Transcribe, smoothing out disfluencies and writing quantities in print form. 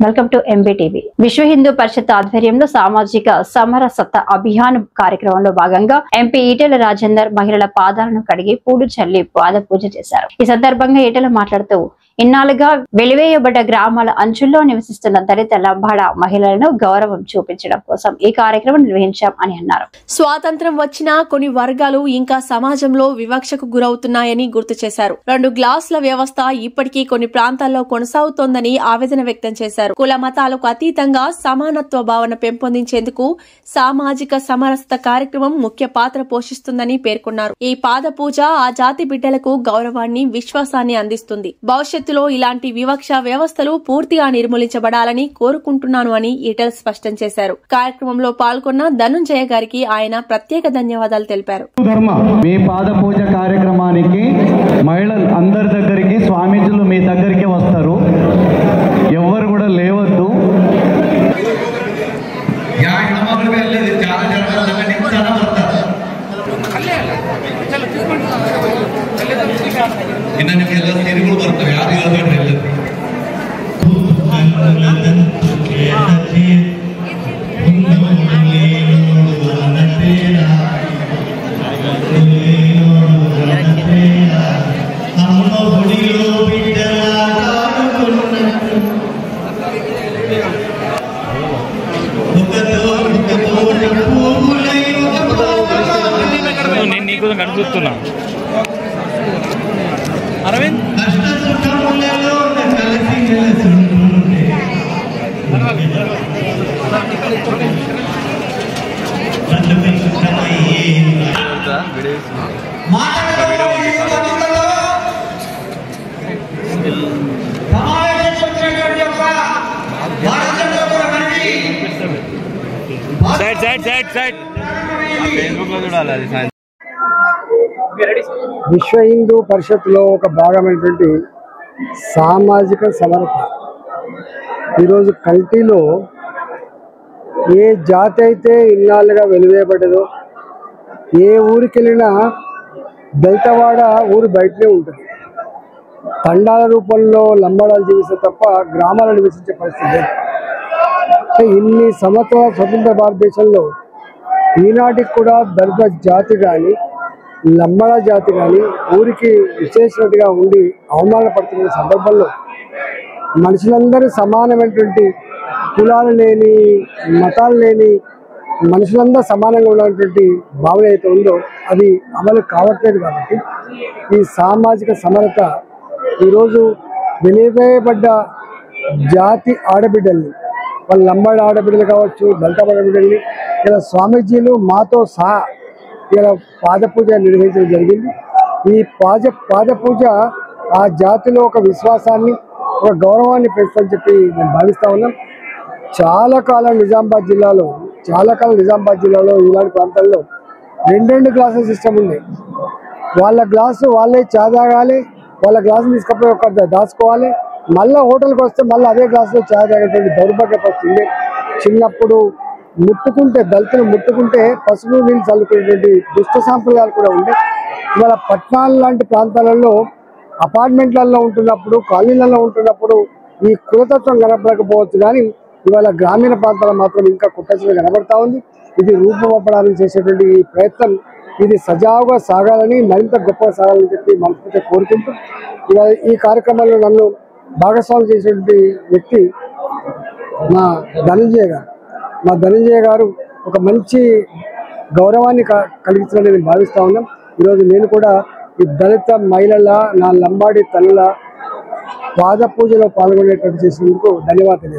Welcome to MBTV. విశ్వ హిందూ పరిషత్ ఆధ్వర్యంలో సామాజిక సమరసత అభియాన్ కార్యక్రమంలో భాగంగా ఎంపీ ఈటెల రాజేందర్ మహిళల పాదాలను కడిగి పూలు చల్లి పాద పూజ చేశారు. ఈ సందర్భంగా ఈటెల మాట్లాడుతూ ఇన్నాళ్లుగా వెలివేయబడ్డ గ్రామాల అంచుల్లో నివసిస్తున్న దళిత లంబాడ మహిళలను గౌరవం చూపించడం కోసం ఈ కార్యక్రమం నిర్వహించాం అని అన్నారు. స్వాతంత్ర్యం వచ్చినా కొన్ని వర్గాలు ఇంకా సమాజంలో వివక్షకు గురవుతున్నాయని గుర్తు చేశారు. 2 గ్లాసుల వ్యవస్థ ఇప్పటికీ కొన్ని ప్రాంతాల్లో కొనసాగుతోందని ఆవేదన వ్యక్తం చేశారు. కుల మతాలకు అతీతంగా సమానత్వ భావన పెంపొందించేందుకు సామాజిక సమరసత కార్యక్రమం ముఖ్య పాత్ర పోషిస్తుందని పేర్కొన్నారు. ఈ పాద పూజ ఆ జాతి బిడ్డలకు గౌరవాన్ని, విశ్వాసాన్ని అందిస్తుంది. భవిష్యత్తులో ఇలాంటి వివక్ష వ్యవస్థలు పూర్తిగా నిర్మూలించబడాలని కోరుకుంటున్నాను అని ఈటెల స్పష్టం చేశారు. కార్యక్రమంలో పాల్గొన్న ధనుంజయ గారికి ఆయన ప్రత్యేక ధన్యవాదాలు తెలిపారు. మీ పాద పూజ కార్యక్రమానికి మహిళలు అందరి దగ్గరికి స్వామీజీలు మీ దగ్గరికి వస్తారు. ఎవరు కూడా లేవద్దు. నేను నీకు కనుచుతున్నా అరవింద్ విశ్వ హిందూ పరిషత్లో ఒక భాగమైనటువంటి సామాజిక సమరత ఈరోజు కల్టీలో ఏ జాతి అయితే ఇన్నాళ్ళుగా వెలివేయబడ్డదో, ఏ ఊరికి వెళ్ళినా దళితవాడ ఊరు బయటనే ఉంటుంది. తండాల రూపంలో లంబాడాలు జీవిస్తే తప్ప గ్రామాలను నివసించే పరిస్థితి. ఇన్ని సంవత్సరాల స్వతంత్ర భారతదేశంలో ఈనాటికి కూడా దళిత జాతి కానీ లంబాడా జాతి కానీ ఊరికి విశేషగా ఉండి అవమానపడుతున్న సందర్భంలో మనుషులందరూ సమానమైనటువంటి కులాలు లేని, మతాలు లేని మనుషులందరూ సమానంగా ఉన్నటువంటి భావన అయితే ఉందో అది అమలు కావట్లేదు. కాబట్టి ఈ సామాజిక సమరత ఈరోజు వెలివేయబడ్డ జాతి ఆడబిడ్డల్ని, వాళ్ళ లంబాడ ఆడబిడ్డలు కావచ్చు, దళిత ఆడబిడ్డల్ని ఇలా స్వామీజీలు మాతో సహా ఇలా పాద పూజ నిర్వహించడం జరిగింది. ఈ పాద పూజ ఆ జాతిలో ఒక విశ్వాసాన్ని, ఒక గౌరవాన్ని పెంచుతుందని చెప్పి నేను భావిస్తా ఉన్నాం. చాలా కాలం నిజామాబాద్ జిల్లాలో ఇలాంటి ప్రాంతాల్లో 2 గ్లాసుల సిస్టమ్ ఉంది. వాళ్ళ గ్లాసు వాళ్ళే చా తాగాలి, వాళ్ళ గ్లాసు తీసుకపోయి ఒక దాచుకోవాలి, మళ్ళీ హోటల్కి వస్తే మళ్ళీ అదే గ్లాసులో చా తాగేటువంటి దౌర్భాగ్య పరిస్థితి. చిన్నప్పుడు దళితులు ముట్టుకుంటే పసుపు నీళ్ళు చల్లుకునేటువంటి దుష్ట సాంప్రదాయాలు కూడా ఉండే. ఇవాళ పట్టణాల లాంటి ప్రాంతాలలో అపార్ట్మెంట్లలో ఉంటున్నప్పుడు, కాలనీలలో ఉంటున్నప్పుడు ఈ కులతత్వం కనపడకపోవచ్చు, కానీ ఇవాళ గ్రామీణ ప్రాంతాల్లో మాత్రం ఇంకా కుట్టచగా కనబడతా ఉంది. ఇది రూపమప్పడానికి చేసేటువంటి ఈ ప్రయత్నం ఇది సజావుగా సాగాలని, మరింత గొప్పగా సాగాలని చెప్పి మనస్ఫూర్తిగా కోరుకుంటూ ఇవాళ ఈ కార్యక్రమంలో నన్ను భాగస్వామ్యం చేసేటువంటి వ్యక్తి మా ధనంజయ గారు ఒక మంచి గౌరవాన్ని కలిగించాలని నేను భావిస్తూ ఉన్నాం. ఈరోజు నేను కూడా ఈ దళిత మహిళల, నా లంబాడి తల్లుల పాద పూజలో పాల్గొనేటట్టు చేసినందుకు ధన్యవాదాలు.